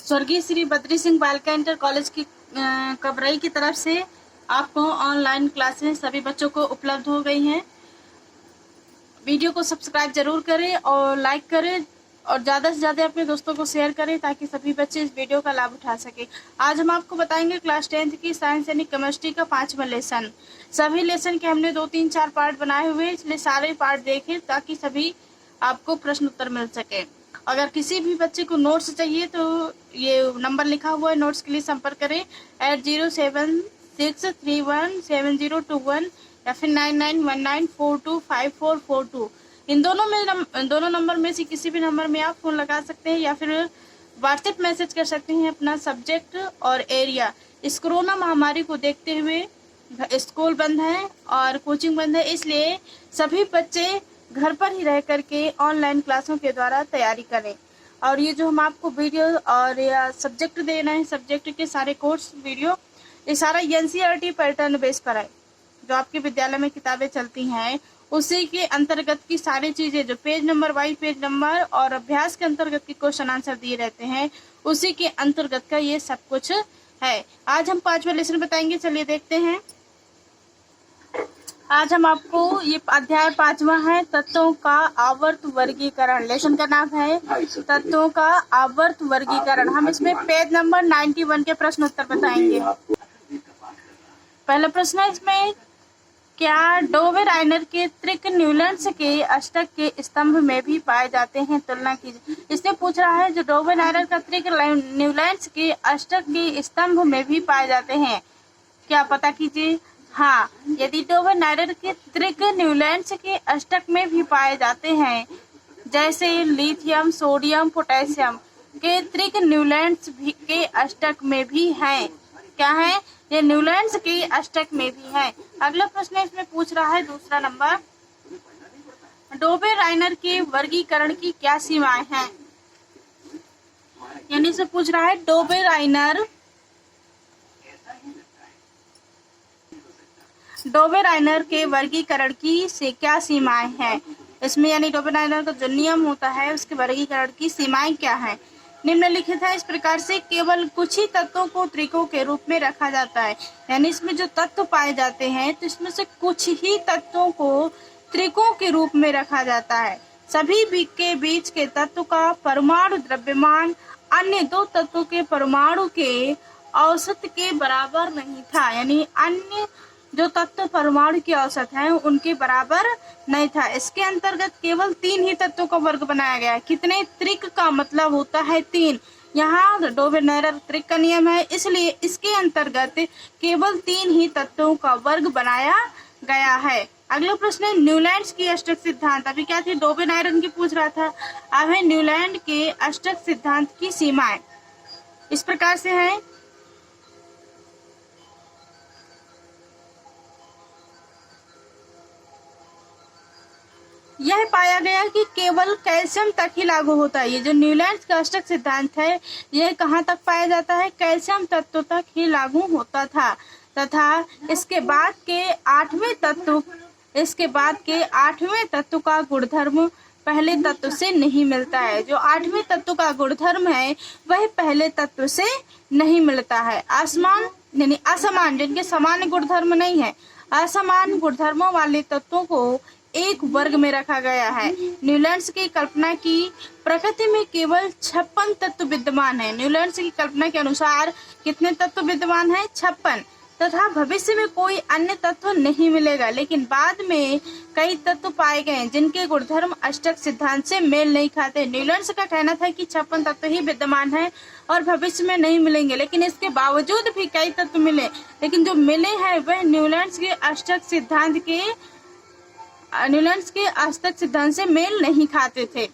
स्वर्गीय श्री बद्री सिंह बालिका inter college की कबरई की तरफ से आपको ऑनलाइन क्लासेस सभी बच्चों को उपलब्ध हो गई हैं। वीडियो को सब्सक्राइब जरूर करें और लाइक करें और ज़्यादा से ज़्यादा अपने दोस्तों को शेयर करें ताकि सभी बच्चे इस वीडियो का लाभ उठा सके। आज हम आपको बताएंगे क्लास 10th की साइंस यानी केमिस्ट्री का 5वां लेसन। सभी लेसन के हमने 2-3-4 पार्ट बनाए हुए, इसलिए सारे पार्ट देखें ताकि सभी आपको प्रश्न उत्तर मिल सके। अगर किसी भी बच्चे को नोट्स चाहिए तो ये नंबर लिखा हुआ है, नोट्स के लिए संपर्क करें 8076317021 या फिर 9919425442। इन दोनों नंबर में से किसी भी नंबर में आप फ़ोन लगा सकते हैं या फिर व्हाट्सएप मैसेज कर सकते हैं अपना सब्जेक्ट और एरिया। इस कोरोना महामारी को देखते हुए स्कूल बंद है और कोचिंग बंद है, इसलिए सभी बच्चे घर पर ही रह करके ऑनलाइन क्लासों के द्वारा तैयारी करें। और ये जो हम आपको वीडियो और या सब्जेक्ट दे रहे हैं, सब्जेक्ट के सारे कोर्स वीडियो, ये सारा एनसीईआरटी पैटर्न बेस पर है। जो आपके विद्यालय में किताबें चलती हैं उसी के अंतर्गत की सारी चीज़ें, जो page number wise page number और अभ्यास के अंतर्गत के क्वेश्चन आंसर दिए रहते हैं, उसी के अंतर्गत का ये सब कुछ है। आज हम 5वां लेसन बताएंगे, चलिए देखते हैं। आज हम आपको ये अध्याय 5वां है, तत्वों का आवर्त वर्गीकरण। लेसन का नाम है तत्वों का आवर्त वर्गीकरण। हम इसमें पेज नंबर 91 के प्रश्न उत्तर बताएंगे। पहला प्रश्न है इसमें, क्या डोवेराइनर के त्रिक न्यूलैंड्स के अष्टक के स्तंभ में भी पाए जाते हैं? तुलना कीजिए। इसने पूछ रहा है जो डोवेराइनर का त्रिक न्यूलैंड्स के अष्टक के स्तंभ में भी पाए जाते हैं, क्या पता कीजिए। हाँ, यदि डोवेराइनर के त्रिक न्यूलैंड्स के अष्टक में भी पाए जाते हैं, जैसे लिथियम, सोडियम, पोटेशियम के त्रिक न्यूलैंड्स के अष्टक में भी हैं। क्या है? ये न्यूलैंड्स के अष्टक में भी है। अगला प्रश्न इसमें पूछ रहा है दूसरा नंबर, डोवेराइनर के वर्गीकरण की क्या सीमाएं हैं? यानी से पूछ रहा है डोवेराइनर के वर्गीकरण की से क्या सीमाएं हैं? इसमें यानी डोवेराइनर का जो नियम होता है उसके वर्गीकरण की सीमाएं क्या है? निम्नलिखित है इस प्रकार से, केवल कुछ ही तत्वों को त्रिकों के रूप में रखा जाता है। यानी इसमें जो तत्व पाए जाते हैं तो इसमें से कुछ ही तत्वों को त्रिकों के रूप में रखा जाता है। सभी के बीच के तत्व का परमाणु द्रव्यमान अन्य दो तत्वों के परमाणु के औसत के बराबर नहीं था। यानी अन्य जो तत्व परमाणु की औसत है उनके बराबर नहीं था। इसके अंतर्गत केवल 3 ही तत्वों का वर्ग बनाया गया है। कितने? त्रिक का मतलब होता है 3। यहाँ डोवेराइनर त्रिक का नियम है, इसलिए इसके अंतर्गत केवल 3 ही तत्वों का वर्ग बनाया गया है। अगला प्रश्न है न्यूलैंड्स की अष्टक सिद्धांत। अभी क्या थी? डोवेराइनर की पूछ रहा था। अब है न्यूलैंड के अष्टक सिद्धांत की सीमाएं। इस प्रकार से है, यह पाया गया कि केवल कैल्शियम तक ही लागू होता है। ये जो न्यूलैंड्स का अष्टक सिद्धांत है यह कहाँ तक पाया जाता है? कैल्शियम तत्व तक ही लागू होता था तथा इसके बाद के 8वें तत्व का गुणधर्म पहले तत्व से नहीं मिलता है। जो 8वें तत्व का गुणधर्म है वह पहले तत्व से नहीं मिलता है। असमान जिनके समान गुणधर्म नहीं है, असमान गुणधर्मों वाले तत्वों को एक वर्ग में रखा गया है। न्यूलैंड्स की कल्पना की प्रकृति में केवल 56 तत्व विद्यमान है। न्यूलैंड्स की कल्पना के अनुसार कितने तत्व विद्यमान है? 56, तथा भविष्य में कोई अन्य तत्व नहीं मिलेगा। लेकिन बाद में कई तत्व पाए गए जिनके गुणधर्म अष्टक सिद्धांत से मेल नहीं खाते। न्यूलैंड्स का कहना था कि 56 तत्व ही विद्यमान है और भविष्य में नहीं मिलेंगे, लेकिन इसके बावजूद भी कई तत्व मिले, लेकिन जो मिले हैं वह न्यूलैंड्स के अष्टक सिद्धांत से मेल नहीं खाते थे।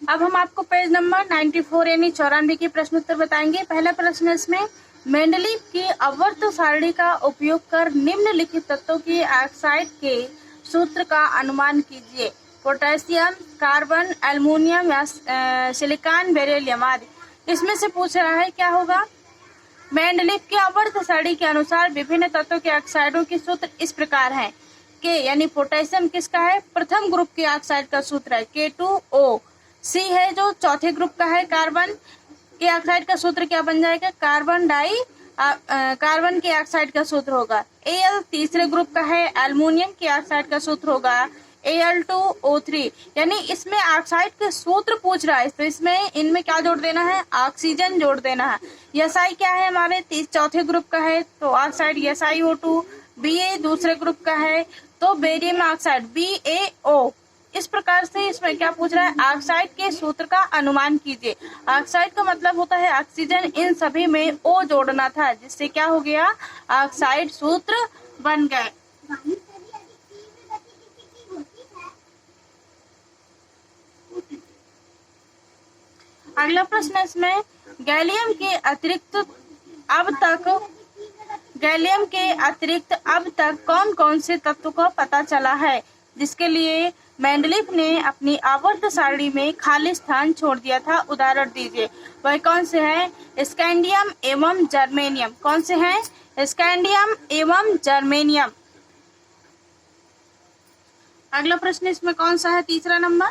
अब हम आपको पेज नंबर 94 यानी 94 के प्रश्न उत्तर बताएंगे। पहला प्रश्न इसमें, मेंडलीव की आवर्त सारणी का उपयोग कर निम्नलिखित तत्वों के ऑक्साइड के सूत्र का अनुमान कीजिए। पोटेशियम, कार्बन, एल्युमिनियम या सिलिकॉन, बेरिलियम आदि। इसमें से पूछ रहा है क्या होगा? मेंडलीव की आवर्त सारणी के अनुसार विभिन्न तत्वों के ऑक्साइडों के सूत्र इस प्रकार हैं। के यानी पोटेशियम किसका है? प्रथम ग्रुप के ऑक्साइड का सूत्र है K2O। सी है जो चौथे ग्रुप का है, कार्बन के ऑक्साइड का सूत्र क्या बन जाएगा, कार्बन के ऑक्साइड का सूत्र होगा। Al तीसरे ग्रुप का है, एल्युमिनियम के ऑक्साइड का सूत्र होगा Al2O3। यानी इसमें ऑक्साइड के सूत्र पूछ रहा है, तो इसमें इनमें क्या जोड़ देना है, ऑक्सीजन जोड़ देना है। Si क्या है हमारे चौथे ग्रुप का है, तो ऑक्साइड SiO2। Ba दूसरे ग्रुप का है, तो बेरियम ऑक्साइड BaO। इस प्रकार से इसमें क्या पूछ रहा है, ऑक्साइड के सूत्र का अनुमान कीजिए। ऑक्साइड का मतलब होता है ऑक्सीजन, इन सभी में O जोड़ना था, जिससे क्या हो गया, ऑक्साइड सूत्र बन गए। अगला प्रश्न है इसमें, गैलियम के अतिरिक्त अब तक कौन कौन से तत्व का पता चला है, जिसके लिए मेंडलीफ ने अपनी आवर्त सारणी में खाली स्थान छोड़ दिया था, उदाहरण दीजिए। वह कौन से हैं, स्कैंडियम एवं जर्मेनियम। कौन से हैं, स्कैंडियम एवं जर्मेनियम। अगला प्रश्न इसमें कौन सा है, तीसरा नंबर,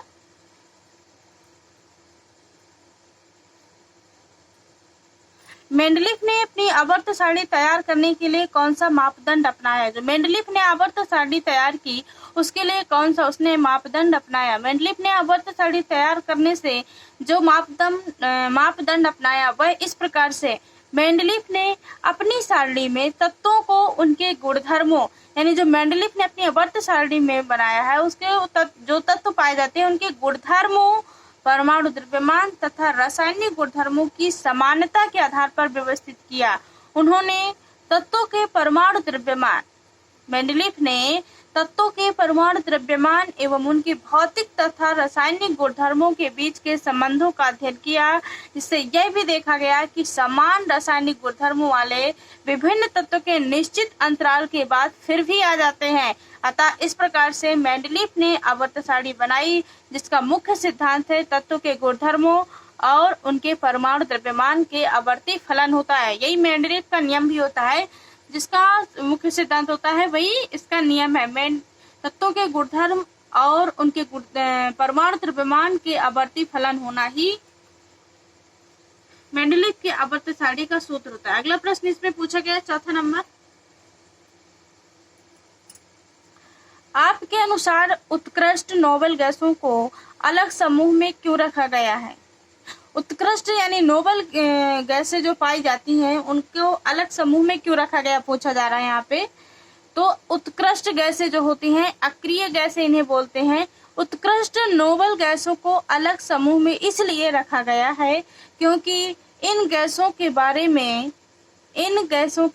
मेंडलीफ ने अपनी आवर्त सारणी तैयार करने के लिए कौन सा मापदंड अपनाया। जो मेंडलीफ ने आवर्त सारणी तैयार की, उसके लिए कौन सा उसने मापदंड अपनाया। मेंडलीफ ने आवर्त सारणी तैयार करने से जो मापदंड अपनाया वह इस प्रकार से, मेंडलीफ ने अपनी सारणी में तत्वों को उनके गुणधर्मों, यानी जो मेंडलीफ ने अपनी आवर्त सारणी में बनाया है, उसके जो तत्व पाए जाते हैं उनके गुणधर्मों, परमाणु द्रव्यमान तथा रासायनिक गुणधर्मों की समानता के आधार पर व्यवस्थित किया। उन्होंने तत्वों के परमाणु द्रव्यमान, मेंडलीफ ने तत्वों के परमाणु द्रव्यमान एवं उनके भौतिक तथा रासायनिक गुणधर्मों के बीच के संबंधों का अध्ययन किया, जिससे यह भी देखा गया कि समान रासायनिक गुणधर्मों वाले विभिन्न तत्वों के निश्चित अंतराल के बाद फिर भी आ जाते हैं। अतः इस प्रकार से मेंडलीफ ने आवर्त सारणी बनाई, जिसका मुख्य सिद्धांत है तत्वों के गुणधर्मों और उनके परमाणु द्रव्यमान के आवर्ती फलन होता है। यही मेंडलीफ का नियम भी होता है, जिसका मुख्य सिद्धांत होता है, वही इसका नियम है। तत्वों के गुणधर्म और उनके परमाणु द्रव्यमान के आवर्ती फलन होना ही मेंडलीफ की आवर्त सारणी का सूत्र होता है। अगला प्रश्न इसमें पूछा गया, चौथा नंबर, आपके अनुसार उत्कृष्ट नोबेल गैसों को अलग समूह में क्यों रखा गया है। उत्कृष्ट यानी नोबेल गैसें जो पाई जाती हैं उनको अलग समूह में क्यों रखा गया, पूछा जा रहा है यहाँ पे। तो उत्कृष्ट गैसें जो होती हैं, अक्रिय गैसें इन्हें बोलते हैं। उत्कृष्ट नोबेल गैसों को अलग समूह में इसलिए रखा गया है क्योंकि इन गैसों के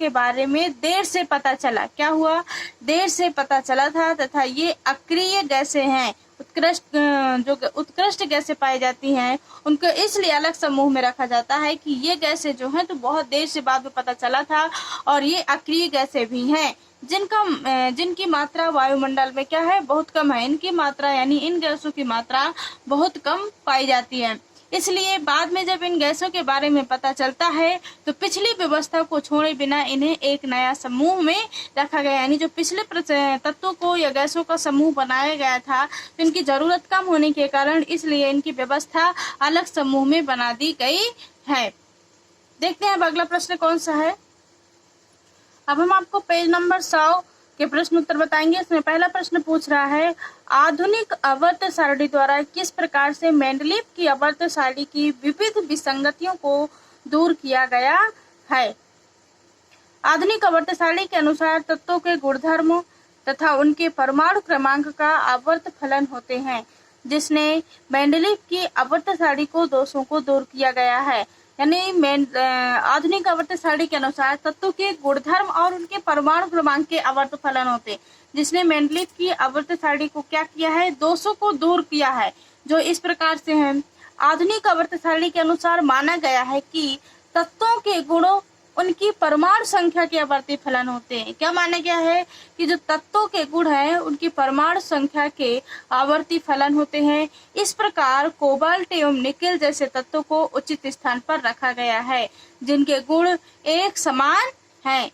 बारे में देर से पता चला। क्या हुआ, देर से पता चला था, तथा ये अक्रिय गैसें हैं। जो उत्कृष्ट गैसें पाई जाती हैं उनको इसलिए अलग समूह में रखा जाता है कि ये गैसें जो हैं तो बहुत देर से बाद में पता चला था, और ये अक्रिय गैसें भी हैं जिनकी मात्रा वायुमंडल में क्या है, बहुत कम है। इनकी मात्रा यानी इन गैसों की मात्रा बहुत कम पाई जाती है। इसलिए बाद में जब इन गैसों के बारे में पता चलता है तो पिछली व्यवस्था को छोड़े बिना इन्हें एक नया समूह में रखा गया। यानी जो पिछले तत्वों को या गैसों का समूह बनाया गया था, तो इनकी जरूरत कम होने के कारण इसलिए इनकी व्यवस्था अलग समूह में बना दी गई है। देखते हैं अब अगला प्रश्न कौन सा है। अब हम आपको पेज नंबर 100 के प्रश्न उत्तर बताएंगे। इसमें पहला प्रश्न पूछ रहा है, आधुनिक आवर्त सारणी द्वारा किस प्रकार से मेंडलीफ की आवर्त सारणी की विविध विसंगतियों को दूर किया गया है। आधुनिक आवर्त सारणी के अनुसार तत्वों के गुणधर्मों तथा उनके परमाणु क्रमांक का आवर्त फलन होते हैं, जिसने मेंडलीफ की आवर्त सारणी को दोषों को दूर किया गया है। यानी आधुनिक आवर्त सारणी के अनुसार तत्वों के गुणधर्म और उनके परमाणु क्रमांक के आवर्त फलन होते, जिसने मेंडलीफ की आवर्त सारणी को क्या किया है, दोषों को दूर किया है, जो इस प्रकार से हैं। आधुनिक आवर्त सारणी के अनुसार माना गया है कि तत्वों के गुणों उनकी परमाणु संख्या के आवर्ती फलन होते हैं। क्या माना गया है कि जो तत्वों के गुण हैं उनकी परमाणु संख्या के आवर्ती फलन होते हैं। इस प्रकार कोबाल्ट एवं निकेल जैसे तत्वों को उचित स्थान पर रखा गया है, जिनके गुण एक समान हैं।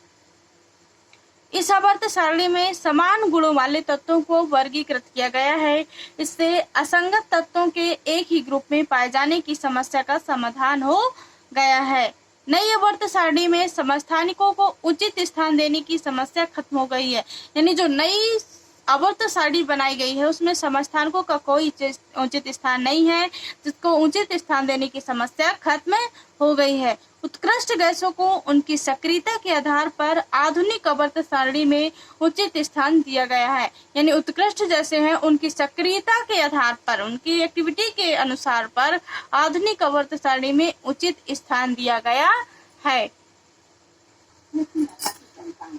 इस आवर्त सारणी में समान गुणों वाले तत्वों को वर्गीकृत किया गया है। इससे असंगत तत्वों के एक ही ग्रुप में पाए जाने की समस्या का समाधान हो गया है। नई आवर्त सारणी में समस्थानिकों को उचित स्थान देने की समस्या खत्म हो गई है। यानी जो नई आवर्त सारणी बनाई गई है उसमें समस्थानिकों का कोई उचित स्थान नहीं है, जिसको उचित स्थान देने की समस्या खत्म हो गई है। उत्कृष्ट गैसों को उनकी सक्रियता के आधार पर आधुनिक आवर्त सारणी में उचित स्थान दिया गया है। यानी उत्कृष्ट जैसे हैं उनकी सक्रियता के आधार पर, उनकी एक्टिविटी के अनुसार पर आधुनिक आवर्त सारणी में उचित स्थान दिया गया है।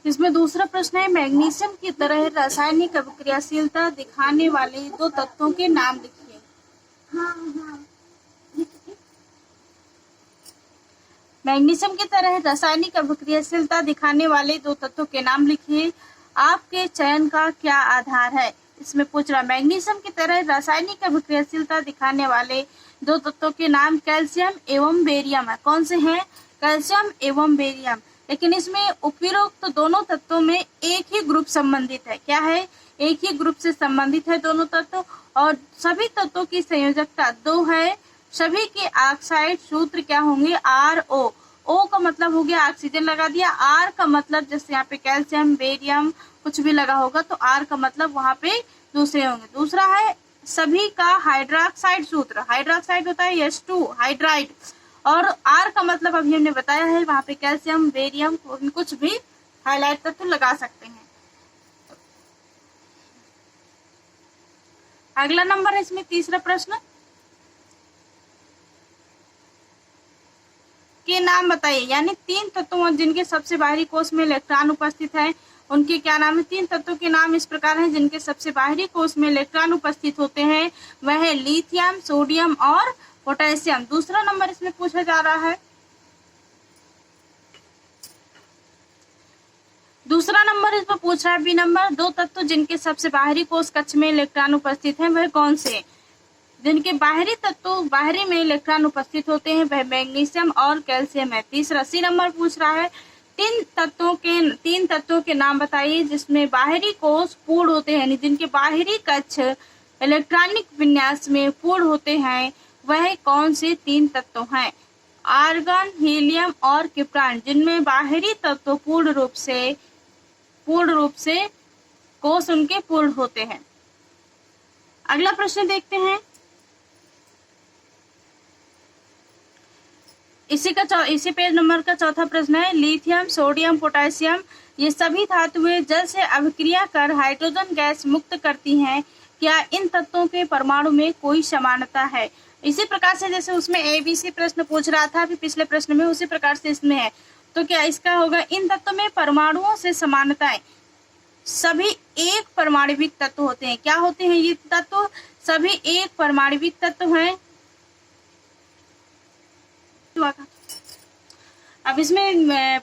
इसमें दूसरा प्रश्न है, मैग्नीशियम की तरह रासायनिक अभिक्रियाशीलता दिखाने वाले दो तत्वों के नाम लिखिए। मैग्नीशियम की तरह रासायनिक अभिक्रियाशीलता दिखाने वाले दो तत्वों के नाम लिखिए। आपके चयन का क्या आधार है? इसमें पूछ रहा, मैग्नीशियम की तरह रासायनिक अभिक्रियाशीलता दिखाने वाले दो तत्वों के नाम कैल्शियम एवं बेरियम है। कौन से हैं? कैल्शियम एवं बेरियम। लेकिन इसमें उपरोक्त दोनों तत्वों में एक ही ग्रुप संबंधित है। क्या है? एक ही ग्रुप से संबंधित है दोनों तत्व, और सभी तत्वों की संयोजकता 2 है। सभी के ऑक्साइड सूत्र क्या होंगे? RO। O का मतलब हो गया ऑक्सीजन लगा दिया, R का मतलब जैसे यहाँ पे कैल्शियम बेरियम कुछ भी लगा होगा तो R का मतलब वहां पे दूसरे होंगे। दूसरा है सभी का हाइड्रोक्साइड सूत्र, हाइड्रोक्साइड होता है H2 हाइड्राइड, और R का मतलब अभी हमने बताया है वहां पे कैल्शियम बेरियम कुछ भी हाईलाइट तत्व लगा सकते हैं। अगला नंबर है इसमें तीसरा प्रश्न, के नाम बताइए। यानी 3 तत्वों जिनके सबसे बाहरी कोष में इलेक्ट्रॉन उपस्थित है उनके क्या नाम है? 3 तत्वों के नाम इस प्रकार हैं जिनके सबसे बाहरी कोष में इलेक्ट्रॉन उपस्थित होते हैं, वह है लिथियम, सोडियम और पोटेशियम। दूसरा नंबर इसमें पूछा जा रहा है, दूसरा नंबर इसमें पूछ रहा है बी नंबर, 2 तत्व जिनके सबसे बाहरी कोष कक्ष में इलेक्ट्रॉन उपस्थित हैं वह कौन से? जिनके बाहरी तत्व बाहरी में इलेक्ट्रॉन उपस्थित होते हैं वह मैग्नीशियम और कैल्शियम है। तीसरा सी नंबर पूछ रहा है 3 तत्वों के नाम बताइए जिसमें बाहरी कोष पूर्ण होते हैं, जिनके बाहरी कक्ष इलेक्ट्रॉनिक विन्यास में पूर्ण होते हैं, वह कौन से 3 तत्व हैं? आर्गन, हीलियम और क्रिप्टॉन, जिनमें बाहरी तत्व पूर्ण रूप से कोष उनके पूर्ण होते हैं। अगला प्रश्न देखते हैं, इसी पेज नंबर का चौथा प्रश्न है, लिथियम, सोडियम, पोटेशियम ये सभी धातुएं जल से अभिक्रिया कर हाइड्रोजन गैस मुक्त करती हैं। क्या इन तत्वों के परमाणु में कोई समानता है? इसी प्रकार से जैसे उसमें ABC प्रश्न पूछ रहा था अभी पिछले प्रश्न में, उसी प्रकार से इसमें है। तो क्या इसका होगा, इन तत्वों में परमाणुओं से समानताएं, सभी एक परमाणविक तत्व होते हैं। क्या होते हैं ये तत्व? सभी एक परमाणविक तत्व हैं। अब इसमें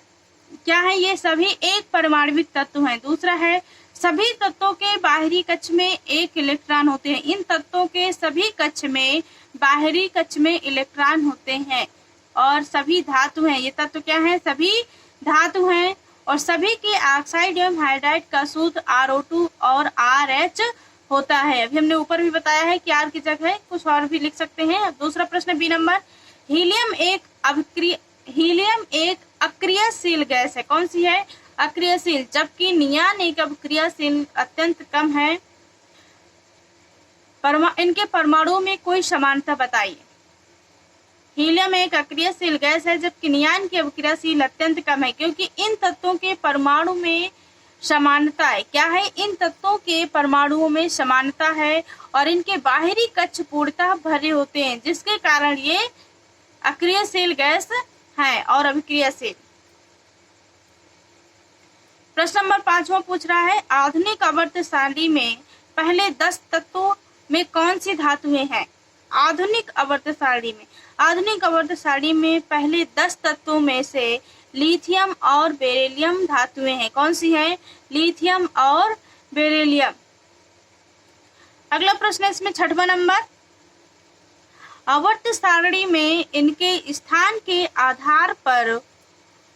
क्या है, ये सभी एक परमाणविक तत्व हैं। दूसरा है सभी तत्वों के बाहरी कक्ष में एक इलेक्ट्रॉन होते हैं। इन तत्वों के सभी कक्ष में बाहरी कक्ष में इलेक्ट्रॉन होते हैं और सभी धातु हैं। ये तत्व क्या है? सभी धातु हैं और सभी के ऑक्साइड एवं हाइड्राइड का सूत्र RO2 और RH होता है। अभी हमने ऊपर भी बताया है कि R की जगह कुछ और भी लिख सकते हैं। दूसरा प्रश्न बी नंबर, हीलियम एक अक्रियाशील गैस है। कौन सी है? अक्रियाशील, जबकि नियान एक अभिक्रियाशील अत्यंत कम है। इनके परमाणुओं में कोई समानता बताइए। हीलियम एक अक्रियाशील गैस है जबकि नियान की अभिक्रियाशील अत्यंत कम है, क्योंकि इन तत्वों के परमाणु में समानता है। क्या है? इन तत्वों के परमाणुओं में समानता है और इनके बाहरी कक्ष पूर्णतः भरे होते हैं, जिसके कारण ये अक्रियाशील गैस है और अभिक्रियाशील। प्रश्न नंबर 5वां पूछ रहा है, आधुनिक आवर्त सारणी में पहले 10 तत्वों में कौन सी धातुएं हैं? आधुनिक आवर्त सारणी में पहले 10 तत्वों में से लिथियम और बेरिलियम धातुएं हैं। कौन सी है? लिथियम और बेरिलियम। अगला प्रश्न है इसमें 6वां नंबर, आवर्त सारणी में इनके स्थान के आधार पर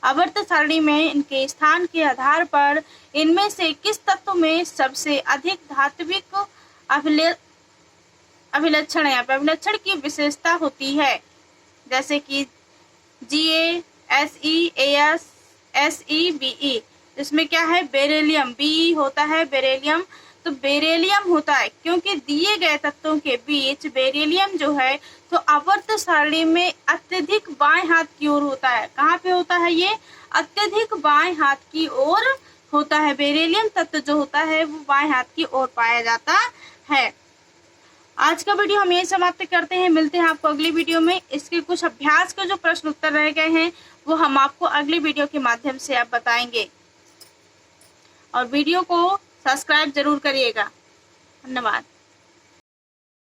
आवर्त सारणी में इनके स्थान के आधार पर इनमें से किस तत्व में सबसे अधिक धात्विक अभिलक्षण है, अभिलक्षण की विशेषता होती है, जैसे कि GaSeAsSeBe। इसमें क्या है, बेरिलियम, बी होता है बेरिलियम, तो बेरिलियम होता है क्योंकि दिए गए तत्वों के बीच बेरिलियम जो है तो आवर्त सारणी में अत्यधिक बाएं हाथ की ओर होता है। कहाँ पे होता है ये, अत्यधिक बाएं हाथ की ओर होता है। बेरिलियम तत्व जो होता है वो बाएं हाथ की ओर पाया जाता है। आज का वीडियो हम यही समाप्त करते हैं, मिलते हैं आपको अगली वीडियो में। इसके कुछ अभ्यास के जो प्रश्न उत्तर रह गए हैं वो हम आपको अगली वीडियो के माध्यम से आप बताएंगे, और वीडियो को सब्सक्राइब जरूर करिएगा। धन्यवाद।